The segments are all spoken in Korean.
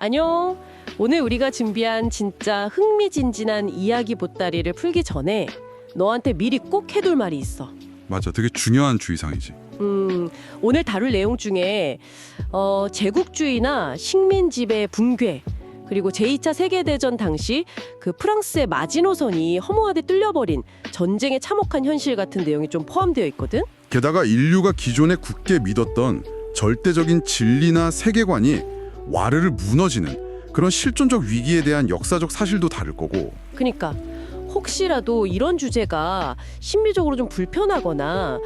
안녕. 오늘 우리가 준비한 진짜 흥미진진한 이야기 보따리를 풀기 전에 너한테 미리 꼭 해둘 말이 있어. 맞아, 되게 중요한 주의사항이지. 오늘 다룰 내용 중에 제국주의나 식민 지배 붕괴, 그리고 제2차 세계대전 당시 그 프랑스의 마지노선이 허무하게 뚫려버린 전쟁에 참혹한 현실 같은 내용이 좀 포함되어 있거든. 게다가 인류가 기존에 굳게 믿었던 절대적인 진리나 세계관이 와르르 무너지는 그런 실존적 위기에 대한 역사적 사실도 다를 거고. 그러니까 혹시라도 이런 주제가 심리적으로 좀 불편하거나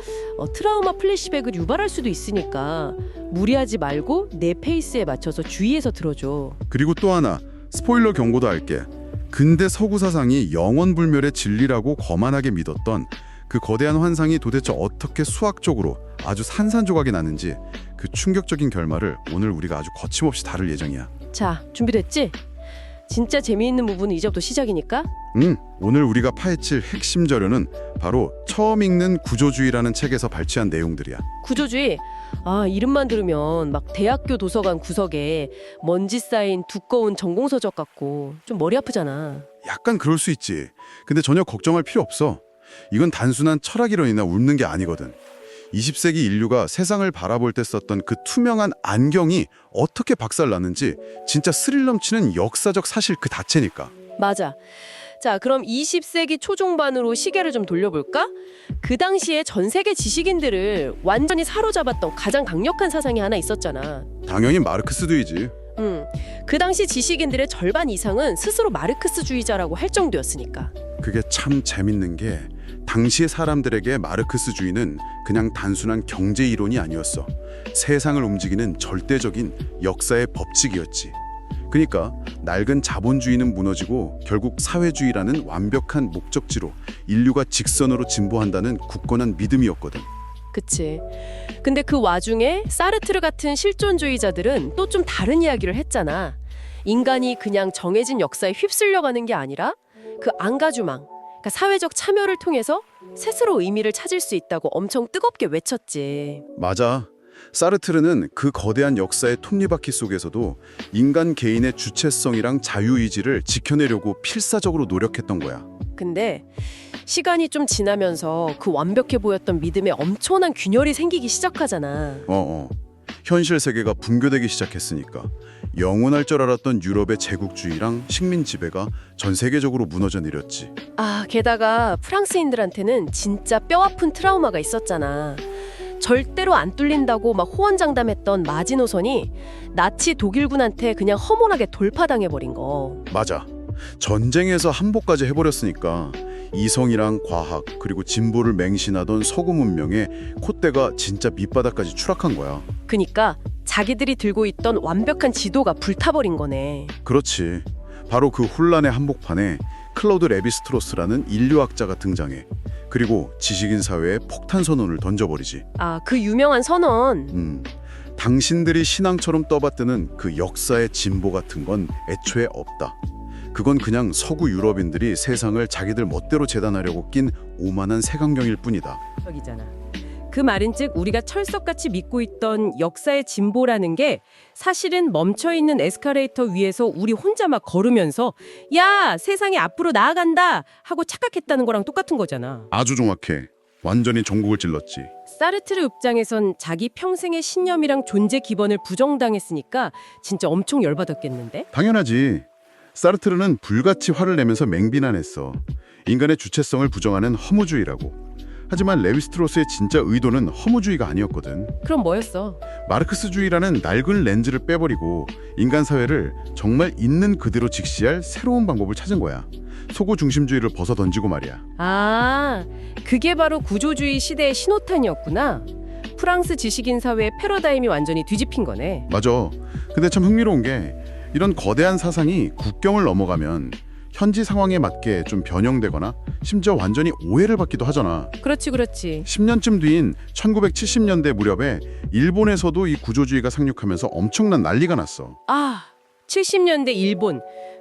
트라우마 플래시백을 유발할 수도 있으니까 무리하지 말고 내 페이스에 맞춰서 주의해서 들어줘. 그리고 또 하나, 스포일러 경고도 할게. 근대 서구 사상이 영원불멸의 진리라고 거만하게 믿었던 그 거대한 환상이 도대체 어떻게 수학적으로 아주 산산조각이 나는지 그 충격적인 결말을 오늘 우리가 아주 거침없이 다룰 예정이야. 자, 준비됐지? 진짜 재미있는 부분은 이제부터 시작이니까. 오늘 우리가 파헤칠 핵심 자료는 바로 처음 읽는 구조주의라는 책에서 발췌한 내용들이야. 구조주의. 아, 이름만 들으면 막 대학교 도서관 구석에 먼지 쌓인 두꺼운 전공서적 같고 좀 머리 아프잖아. 약간 그럴 수 있지. 근데 전혀 걱정할 필요 없어. 이건 단순한 철학 이론이나 읊는 게 아니거든. 20세기 인류가 세상을 바라볼 때 썼던 그 투명한 안경이 어떻게 박살났는지 진짜 스릴 넘치는 역사적 사실 그 자체니까. 맞아. 자, 그럼 20세기 초중반으로 시계를 좀 돌려볼까? 그 당시에 전 세계 지식인들을 완전히 사로잡았던 가장 강력한 사상이 하나 있었잖아. 당연히 마르크스주의지. 그 당시 지식인들의 절반 이상은 스스로 마르크스주의자라고 할 정도였으니까. 그게 참 재밌는 게 당시의 사람들에게 마르크스주의는 그냥 단순한 경제 이론이 아니었어. 세상을 움직이는 절대적인 역사의 법칙이었지. 그러니까 낡은 자본주의는 무너지고 결국 사회주의라는 완벽한 목적지로 인류가 직선으로 진보한다는 굳건한 믿음이었거든. 그치. 근데 그 와중에 사르트르 같은 실존주의자들은 또 좀 다른 이야기를 했잖아. 인간이 그냥 정해진 역사에 휩쓸려가는 게 아니라 그 앙가주망, 그러니까 사회적 참여를 통해서 스스로 의미를 찾을 수 있다고 엄청 뜨겁게 외쳤지. 맞아. 사르트르는 그 거대한 역사의 톱니바퀴 속에서도 인간 개인의 주체성이랑 자유의지를 지켜내려고 필사적으로 노력했던 거야. 근데 시간이 좀 지나면서 그 완벽해 보였던 믿음에 엄청난 균열이 생기기 시작하잖아. 현실 세계가 붕괴되기 시작했으니까 영원할 줄 알았던 유럽의 제국주의랑 식민 지배가 전 세계적으로 무너져 내렸지. 아, 게다가 프랑스인들한테는 진짜 뼈아픈 트라우마가 있었잖아. 절대로 안 뚫린다고 막 호언장담했던 마지노선이 나치 독일군한테 그냥 허무하게 돌파당해버린 거. 맞아. 전쟁에서 항복까지 해버렸으니까 이성이랑 과학 그리고 진보를 맹신하던 서구 문명의 콧대가 진짜 밑바닥까지 추락한 거야. 그니까 자기들이 들고 있던 완벽한 지도가 불타버린 거네. 그렇지. 바로 그 혼란의 한복판에 클로드 레비스트로스라는 인류학자가 등장해. 그리고 지식인 사회에 폭탄 선언을 던져버리지. 아, 그 유명한 선언. 당신들이 신앙처럼 떠받드는 그 역사의 진보 같은 건 애초에 없다. 그건 그냥 서구 유럽인들이 세상을 자기들 멋대로 재단하려고 낀 오만한 색안경일 뿐이다. 여기잖아. 그 말인즉 우리가 철석같이 믿고 있던 역사의 진보라는 게 사실은 멈춰있는 에스컬레이터 위에서 우리 혼자 막 걸으면서 야, 세상이 앞으로 나아간다 하고 착각했다는 거랑 똑같은 거잖아. 아주 정확해. 완전히 전국을 찔렀지. 사르트르 입장에선 자기 평생의 신념이랑 존재 기본을 부정당했으니까 진짜 엄청 열받았겠는데? 당연하지. 사르트르는 불같이 화를 내면서 맹비난했어. 인간의 주체성을 부정하는 허무주의라고. 하지만 레비스트로스의 진짜 의도는 허무주의가 아니었거든. 그럼 뭐였어? 마르크스주의라는 낡은 렌즈를 빼버리고 인간 사회를 정말 있는 그대로 직시할 새로운 방법을 찾은 거야. 소구 중심주의를 벗어던지고 말이야. 아, 그게 바로 구조주의 시대의 신호탄이었구나. 프랑스 지식인 사회의 패러다임이 완전히 뒤집힌 거네. 맞아. 근데 참 흥미로운 게 이런 거대한 사상이 국경을 넘어가면 현지 상황에 맞게 좀 변형되거나 심지어 완전히 오해를 받기도 하잖아. 그렇지. 10년쯤 뒤인 1970년대 무렵에 일본에서도 이 구조주의가 상륙하면서 엄청난 난리가 났어. 아, 70년대 일본.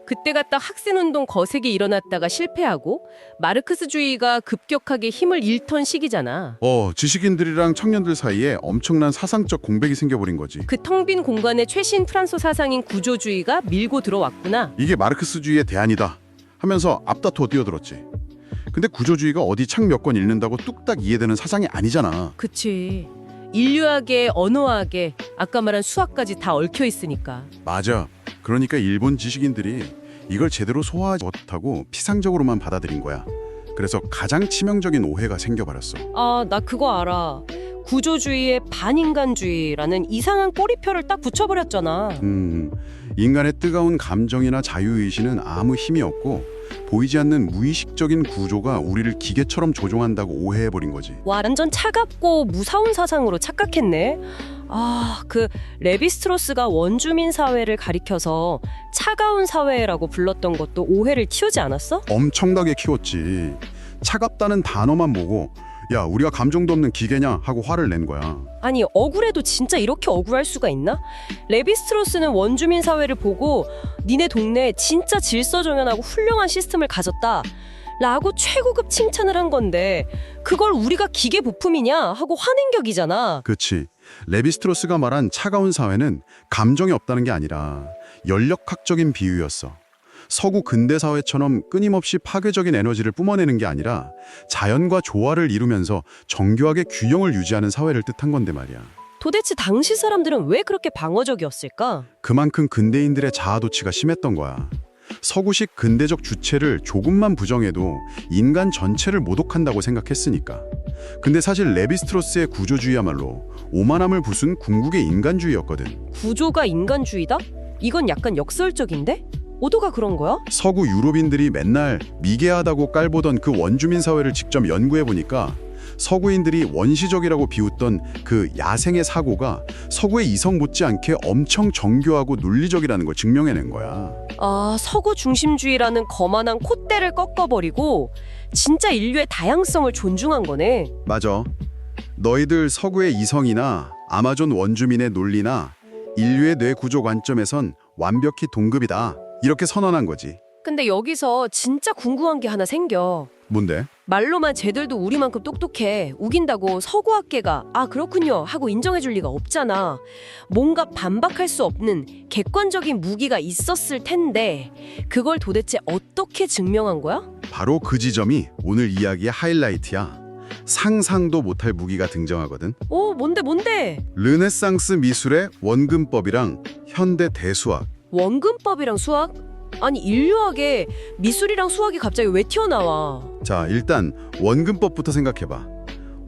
그때가 딱 학생운동 거세게 일어났다가 실패하고 마르크스주의가 급격하게 힘을 잃던 시기잖아. 지식인들이랑 청년들 사이에 엄청난 사상적 공백이 생겨버린 거지. 그 텅 빈 공간에 최신 프랑스 사상인 구조주의가 밀고 들어왔구나. 이게 마르크스주의의 대안이다 하면서 앞다투어 뛰어들었지. 근데 구조주의가 어디 책 몇 권 읽는다고 뚝딱 이해되는 사상이 아니잖아. 그치. 인류학에 언어학에 아까 말한 수학까지 다 얽혀 있으니까. 맞아. 그러니까 일본 지식인들이 이걸 제대로 소화하지 못하고 피상적으로만 받아들인 거야. 그래서 가장 치명적인 오해가 생겨버렸어. 아, 나 그거 알아. 구조주의에 반인간주의라는 이상한 꼬리표를 딱 붙여버렸잖아. 인간의 뜨거운 감정이나 자유의지는 아무 힘이 없고 보이지 않는 무의식적인 구조가 우리를 기계처럼 조종한다고 오해해버린 거지. 와, 완전 차갑고 무사운 사상으로 착각했네. 아, 그 레비스트로스가 원주민 사회를 가리켜서 차가운 사회라고 불렀던 것도 오해를 키우지 않았어? 엄청나게 키웠지. 차갑다는 단어만 보고 야, 우리가 감정도 없는 기계냐 하고 화를 낸 거야. 아니, 억울해도 진짜 이렇게 억울할 수가 있나? 레비스트로스는 원주민 사회를 보고 니네 동네에 진짜 질서정연하고 훌륭한 시스템을 가졌다 라고 최고급 칭찬을 한 건데 그걸 우리가 기계 부품이냐 하고 화낸 격이잖아. 그렇지. 레비스트로스가 말한 차가운 사회는 감정이 없다는 게 아니라 연력학적인 비유였어. 서구 근대 사회처럼 끊임없이 파괴적인 에너지를 뿜어내는 게 아니라 자연과 조화를 이루면서 정교하게 균형을 유지하는 사회를 뜻한 건데 말이야. 도대체 당시 사람들은 왜 그렇게 방어적이었을까? 그만큼 근대인들의 자아도취가 심했던 거야. 서구식 근대적 주체를 조금만 부정해도 인간 전체를 모독한다고 생각했으니까. 근데 사실 레비스트로스의 구조주의야말로 오만함을 부순 궁극의 인간주의였거든. 구조가 인간주의다? 이건 약간 역설적인데? 오도가 그런 거야? 서구 유럽인들이 맨날 미개하다고 깔보던 그 원주민 사회를 직접 연구해보니까 서구인들이 원시적이라고 비웃던 그 야생의 사고가 서구의 이성 못지않게 엄청 정교하고 논리적이라는 걸 증명해낸 거야. 아, 서구 중심주의라는 거만한 콧대를 꺾어버리고 진짜 인류의 다양성을 존중한 거네. 맞아. 너희들 서구의 이성이나 아마존 원주민의 논리나 인류의 뇌 구조 관점에선 완벽히 동급이다. 이렇게 선언한 거지. 근데 여기서 진짜 궁금한 게 하나 생겨. 뭔데? 말로만 쟤들도 우리만큼 똑똑해. 우긴다고 서구학계가 아 그렇군요 하고 인정해줄 리가 없잖아. 뭔가 반박할 수 없는 객관적인 무기가 있었을 텐데 그걸 도대체 어떻게 증명한 거야? 바로 그 지점이 오늘 이야기의 하이라이트야. 상상도 못할 무기가 등장하거든. 오, 뭔데? 르네상스 미술의 원근법이랑 현대 대수학. 원근법이랑 수학? 아니 인류학에 미술이랑 수학이 갑자기 왜 튀어나와? 자, 일단 원근법부터 생각해봐.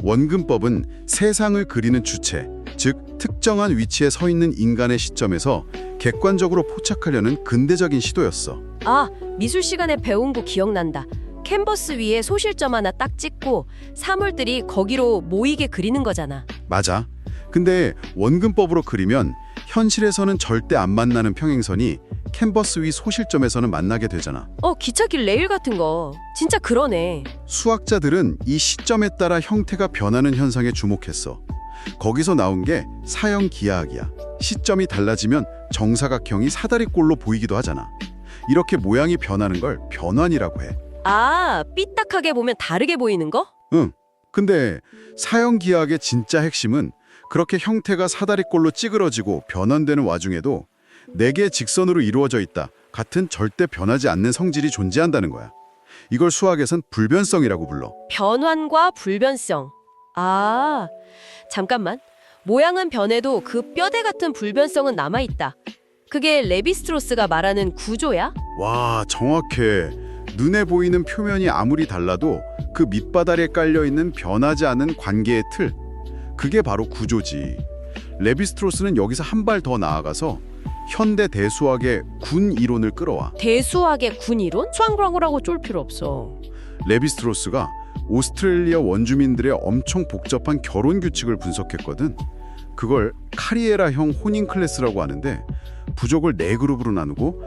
원근법은 세상을 그리는 주체, 즉 특정한 위치에 서 있는 인간의 시점에서 객관적으로 포착하려는 근대적인 시도였어. 아, 미술 시간에 배운 거 기억난다. 캔버스 위에 소실점 하나 딱 찍고 사물들이 거기로 모이게 그리는 거잖아. 맞아. 근데 원근법으로 그리면 현실에서는 절대 안 만나는 평행선이 캔버스 위 소실점에서는 만나게 되잖아. 기차길 레일 같은 거. 진짜 그러네. 수학자들은 이 시점에 따라 형태가 변하는 현상에 주목했어. 거기서 나온 게 사형 기하학이야. 시점이 달라지면 정사각형이 사다리꼴로 보이기도 하잖아. 이렇게 모양이 변하는 걸 변환이라고 해. 아, 삐딱하게 보면 다르게 보이는 거? 응. 근데 사형 기하학의 진짜 핵심은 그렇게 형태가 사다리꼴로 찌그러지고 변환되는 와중에도 네 개의 직선으로 이루어져 있다. 같은 절대 변하지 않는 성질이 존재한다는 거야. 이걸 수학에선 불변성이라고 불러. 변환과 불변성. 아, 잠깐만. 모양은 변해도 그 뼈대 같은 불변성은 남아있다. 그게 레비스트로스가 말하는 구조야? 와, 정확해. 눈에 보이는 표면이 아무리 달라도 그 밑바닥에 깔려있는 변하지 않은 관계의 틀. 그게 바로 구조지. 레비스트로스는 여기서 한 발 더 나아가서 현대 대수학의 군 이론을 끌어와. 대수학의 군 이론? 수학라고 쫄 필요 없어. 레비스트로스가 오스트레일리아 원주민들의 엄청 복잡한 결혼 규칙을 분석했거든. 그걸 카리에라형 혼인 클래스라고 하는데 부족을 4그룹으로 나누고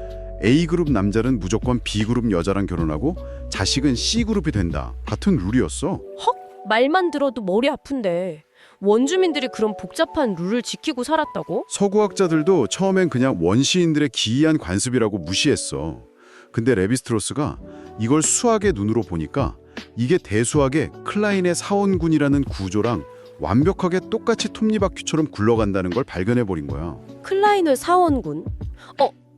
A그룹 남자는 무조건 B그룹 여자랑 결혼하고 자식은 C그룹이 된다. 같은 룰이었어. 헉? 말만 들어도 머리 아픈데. 원주민들이 그런 복잡한 룰을 지키고 살았다고? 서구학자들도 처음엔 그냥 원시인들의 기이한 관습이라고 무시했어. 근데 레비스트로스가 이걸 수학의 눈으로 보니까 이게 대수학의 클라인의 사원군이라는 구조랑 완벽하게 똑같이 톱니바퀴처럼 굴러간다는 걸 발견해버린 거야. 클라이널 사원군.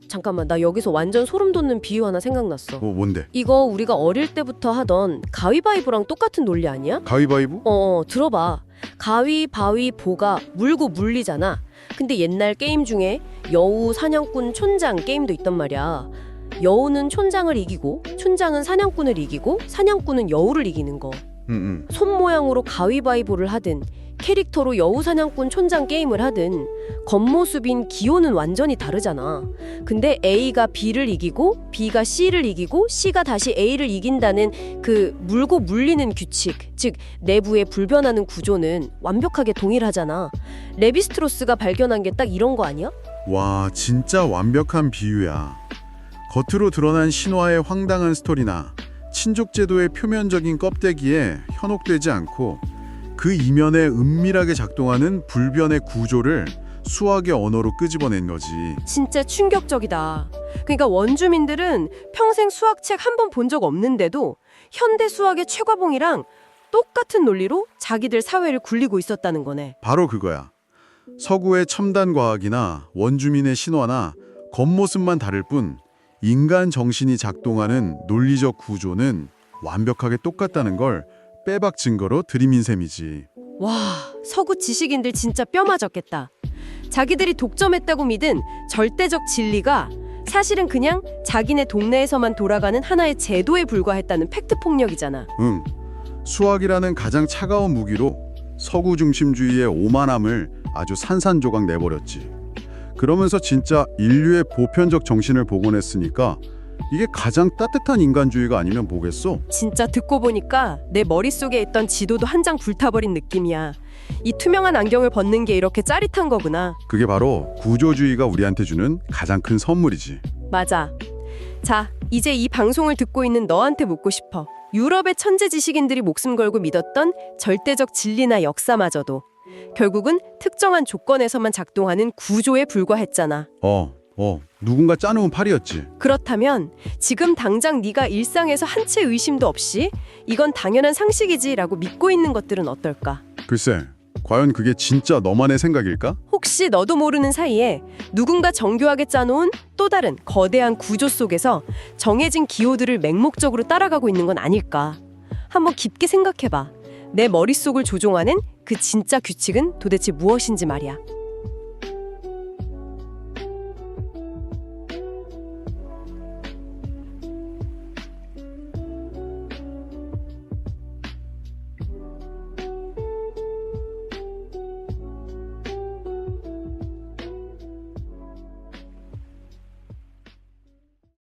잠깐만, 나 여기서 완전 소름 돋는 비유 하나 생각났어. 뭔데? 이거 우리가 어릴 때부터 하던 가위바위보랑 똑같은 논리 아니야? 가위바위보? 들어봐. 가위바위보가 물고 물리잖아. 근데 옛날 게임 중에 여우, 사냥꾼, 촌장 게임도 있단 말이야. 여우는 촌장을 이기고, 촌장은 사냥꾼을 이기고, 사냥꾼은 여우를 이기는 거. 손 모양으로 가위바위보를 하든, 캐릭터로 여우, 사냥꾼, 촌장 게임을 하든 겉모습인 기호는 완전히 다르잖아. 근데 A가 B를 이기고 B가 C를 이기고 C가 다시 A를 이긴다는 그 물고 물리는 규칙, 즉 내부의 불변하는 구조는 완벽하게 동일하잖아. 레비스트로스가 발견한 게 딱 이런 거 아니야? 와, 진짜 완벽한 비유야. 겉으로 드러난 신화의 황당한 스토리나 친족 제도의 표면적인 껍데기에 현혹되지 않고 그 이면에 은밀하게 작동하는 불변의 구조를 수학의 언어로 끄집어낸 거지. 진짜 충격적이다. 그러니까 원주민들은 평생 수학책 한 번 본 적 없는데도 현대 수학의 최과봉이랑 똑같은 논리로 자기들 사회를 굴리고 있었다는 거네. 바로 그거야. 서구의 첨단 과학이나 원주민의 신화나 겉모습만 다를 뿐 인간 정신이 작동하는 논리적 구조는 완벽하게 똑같다는 걸 빼박 증거로 들이민 셈이지. 와, 서구 지식인들 진짜 뼈 맞았겠다. 자기들이 독점했다고 믿은 절대적 진리가 사실은 그냥 자기네 동네에서만 돌아가는 하나의 제도에 불과했다는 팩트 폭력이잖아. 응. 수학이라는 가장 차가운 무기로 서구 중심주의의 오만함을 아주 산산조각 내버렸지. 그러면서 진짜 인류의 보편적 정신을 복원했으니까 이게 가장 따뜻한 인간주의가 아니면 뭐겠어? 진짜 듣고 보니까 내 머릿속에 있던 지도도 한 장 불타버린 느낌이야. 이 투명한 안경을 벗는 게 이렇게 짜릿한 거구나. 그게 바로 구조주의가 우리한테 주는 가장 큰 선물이지. 맞아. 자, 이제 이 방송을 듣고 있는 너한테 묻고 싶어. 유럽의 천재 지식인들이 목숨 걸고 믿었던 절대적 진리나 역사마저도 결국은 특정한 조건에서만 작동하는 구조에 불과했잖아. 누군가 짜놓은 팔이었지. 그렇다면 지금 당장 네가 일상에서 한 채 의심도 없이 이건 당연한 상식이지라고 믿고 있는 것들은 어떨까? 글쎄, 과연 그게 진짜 너만의 생각일까? 혹시 너도 모르는 사이에 누군가 정교하게 짜놓은 또 다른 거대한 구조 속에서 정해진 기호들을 맹목적으로 따라가고 있는 건 아닐까? 한번 깊게 생각해봐. 내 머릿속을 조종하는 그 진짜 규칙은 도대체 무엇인지 말이야.